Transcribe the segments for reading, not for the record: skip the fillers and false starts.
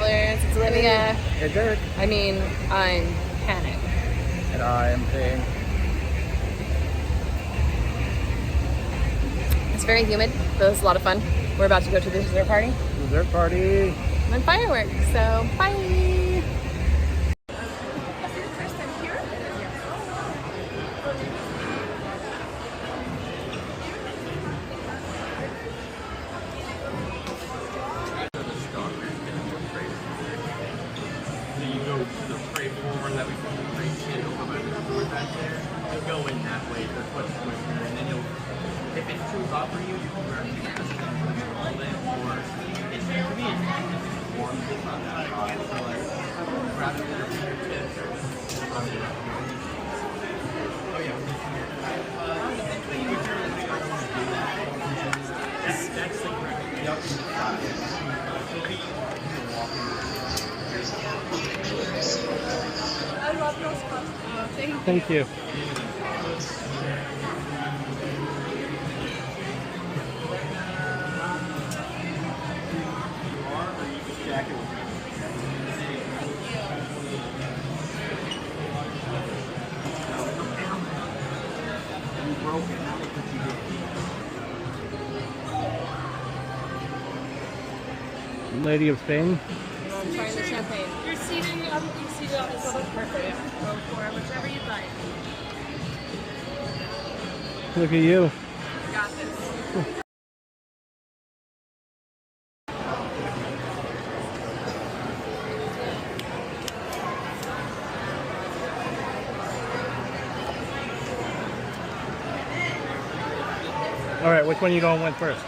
travelers. It's Olivia. It's Eric. I mean, I'm Panic. And I am Ping. It's very humid, but it was a lot of fun. We're about to go to the dessert party. Dessert party. And then fireworks, so bye! Go in that way, that's what's quicker, and then if it's too hot for you, you can grab all in, or it's to me, it's warm, it's not that hot, so like, grab it with your fingertips, oh yeah. That's the correct, yep. I love those costumes. Thank you. Lady of Spain. I'm trying the champagne. You're seated on this little perfect. Go for whichever you'd like. Look at you. Got this. All right, which one are you going with first?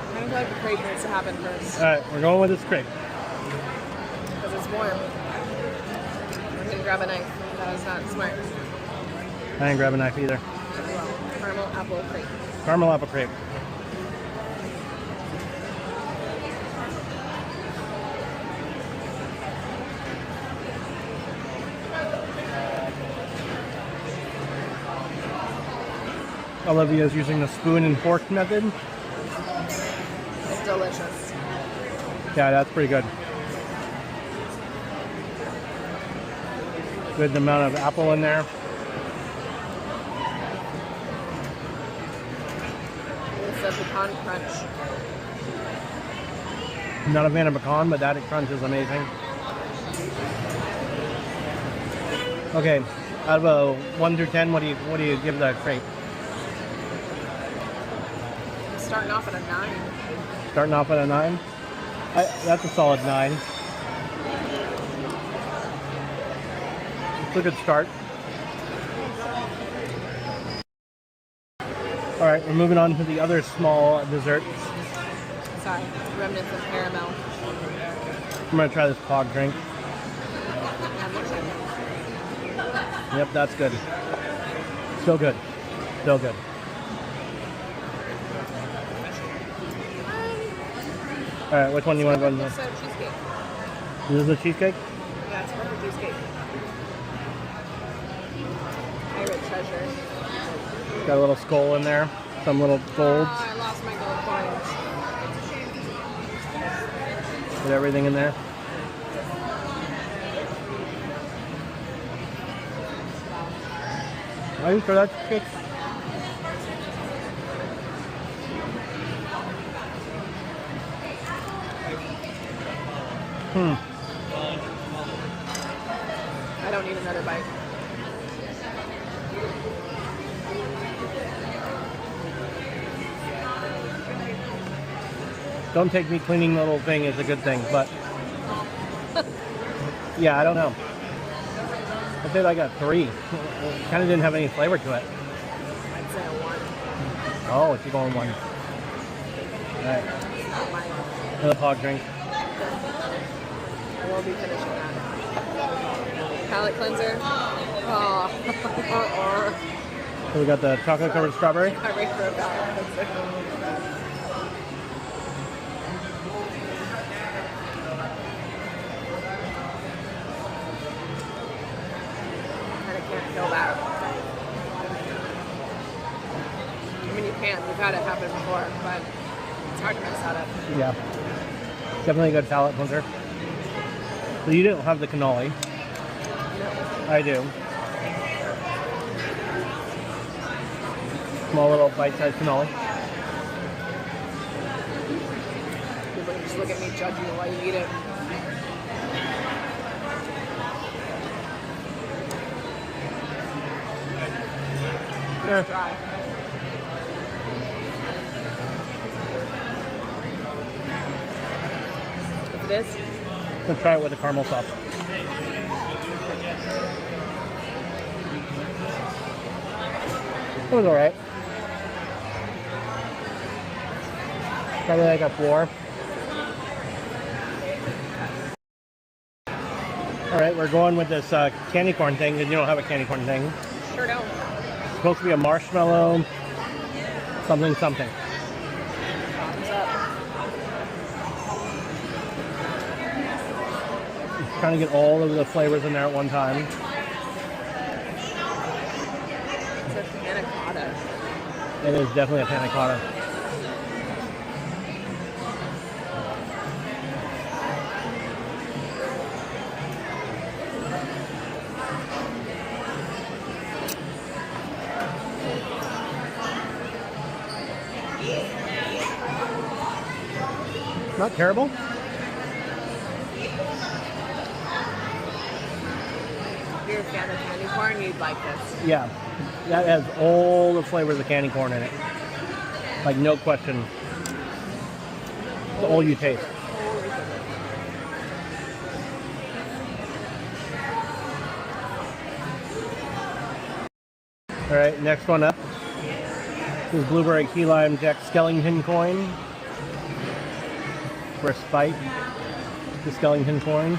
I feel like the crepe needs to happen first. All right, we're going with this crepe. Because it's warm. I'm going to grab a knife. That was not smart. I didn't grab a knife either. Caramel apple crepe. Caramel apple crepe. Olivia's using the spoon and fork method. It's delicious. Yeah, that's pretty good. Good amount of apple in there. It's a pecan crunch. Not a fan of pecan, but that crunch is amazing. Okay, out of a 1 through 10, what do you give that crepe? Starting off at a 9. Starting off at a 9? That's a solid 9. It's a good start. All right, we're moving on to the other small desserts. Sorry, remnants of caramel. I'm gonna try this pog drink. Yep, that's good. Still good. Still good. All right, which one do you want to go with? It's a cheesecake. This is a cheesecake? Yeah, it's perfect cheesecake. Pirate treasure. Got a little skull in there. Some little golds. Oh, I lost my gold coins. Put everything in there. Are you sure that's cheesecake? I don't need another bite. Don't take me cleaning the little thing is a good thing, but yeah, I don't know. I said I got 3. It kind of didn't have any flavor to it. I'd say a 1. Oh, it's going 1. All right. Another hog drink. I will be finishing that. Palate cleanser. Oh. So we got the chocolate covered strawberry. I wait for a palate cleanser. Can't kill that. I mean, you can't. We've had it happen before, but It's hard to mix that up. Yeah. Definitely a good palate cleanser. So you didn't have the cannoli. No. I do. Small little bite-sized cannoli. People can just look at me judging you while you eat it. Yeah. It's dry. If it is, Let's try it with the caramel sauce. It was alright. Probably like a 4. Alright, we're going with this candy corn thing because you don't have a candy corn thing. sure don't. It's supposed to be a marshmallow, something, something. Thumbs up. Trying to get all of the flavors in there at one time. It's a panna cotta. It is definitely a panna cotta. Not terrible. If you're a fan of candy corn, you'd like this. Yeah, that has all the flavors of candy corn in it. Like, no question. It's all you taste. All right, next one up is blueberry key lime Jack Skellington coin for a spite. The Skellington coin.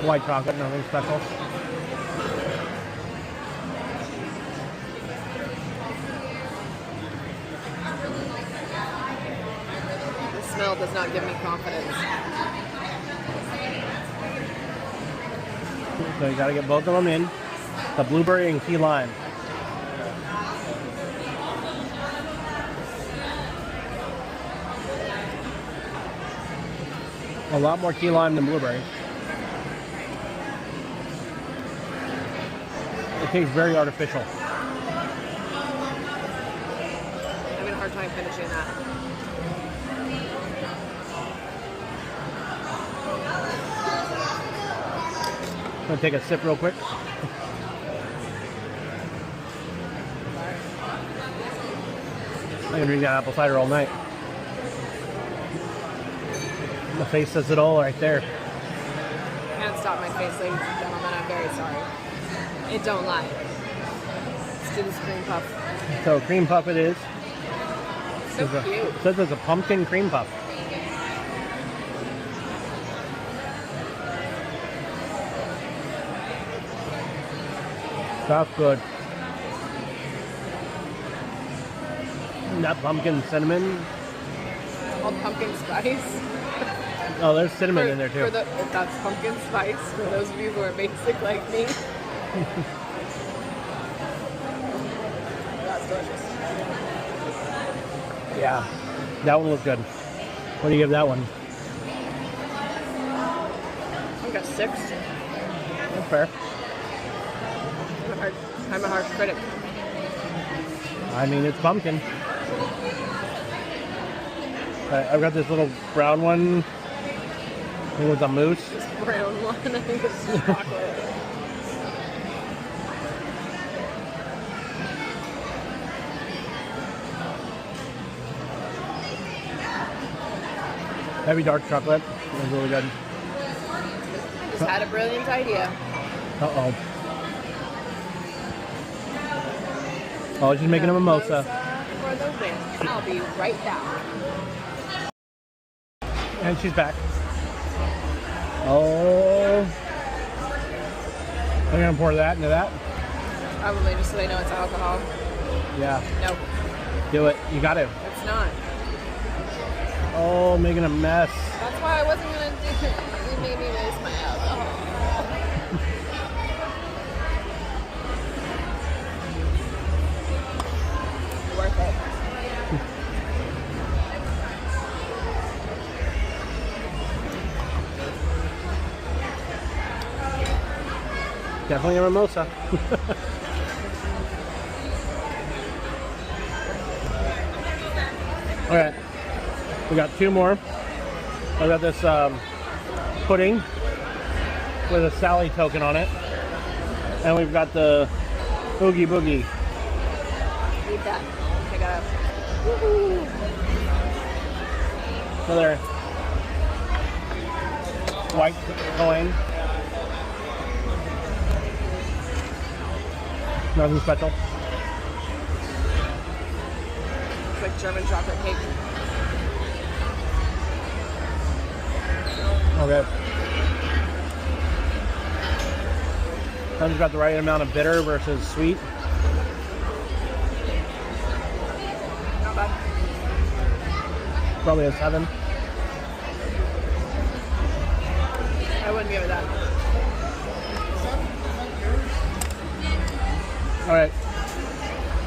White chocolate, nothing special. The smell does not give me confidence. So you gotta get both of them in. The blueberry and key lime. A lot more key lime than blueberry. It tastes very artificial. I'm having a hard time finishing that. I'm gonna take a sip real quick. I can drink that apple cider all night. The face says it all right there. Can't stop my face, ladies and gentlemen. I'm very sorry. It don't lie. Let's do this cream puff. So cream puff it is. So It cute. says it's a pumpkin cream puff. That's good. And that pumpkin cinnamon. Called pumpkin spice. Oh, there's cinnamon in there too. If that's pumpkin spice, for those of you who are basic like me. That's delicious. Yeah, that one looks good. What do you give that one? I think a 6. That's fair. I'm a harsh critic. I mean, it's pumpkin. I've got this little brown one. I think it was a mousse. This brown one, I think it's chocolate. Heavy dark chocolate. It was really good. Just had a brilliant idea. Uh-oh. Oh, she's making a mimosa. For the win. I'll be right back. And she's back. Oh. I'm gonna pour that into that. Probably just so they know it's alcohol. Yeah, Nope, do it. You got to. it's not. Oh, making a mess. That's why I wasn't gonna do it. You made me waste my alcohol. Worth it. Definitely a mimosa. All right, we got two more. I got this pudding with a Sally token on it, and we've got the Oogie Boogie. Eat that. Pick it up. Another white coin. Nothing special. It's like German chocolate cake. Okay. I've got the right amount of bitter versus sweet. Not bad. Probably a 7. I wouldn't give it that. All right.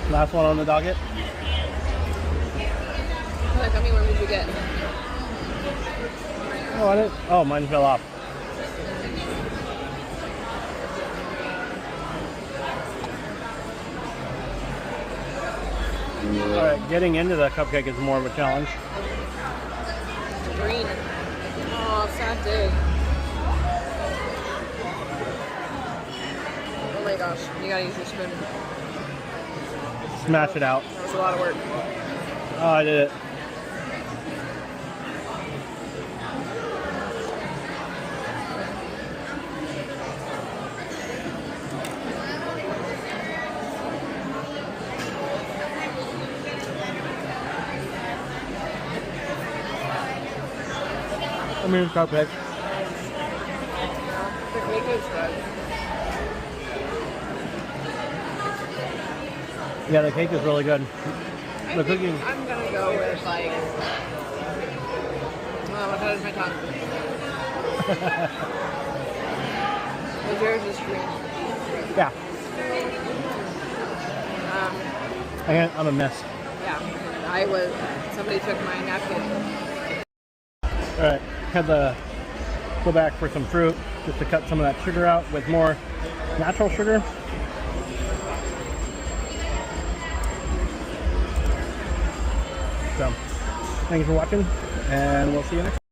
Last one on the docket. Tell me, what did you get? Oh, I didn't. Oh, mine fell off. All right, getting into the cupcake is more of a challenge. Green. Oh, sad day. Oh my gosh, you gotta use your spoon. Smash it out. That was a lot of work. Oh, I did it. I mean, it's cupcake. The cake is good. Yeah, the cake is really good. The cooking. I'm gonna go with like. Oh, what color is my tongue? Well, yours is green. Yeah, Um, I'm a mess. yeah, I was. Somebody took my napkin. All right, had to go back for some fruit just to cut some of that sugar out with more natural sugar. So, thank you for watching, and we'll see you next time.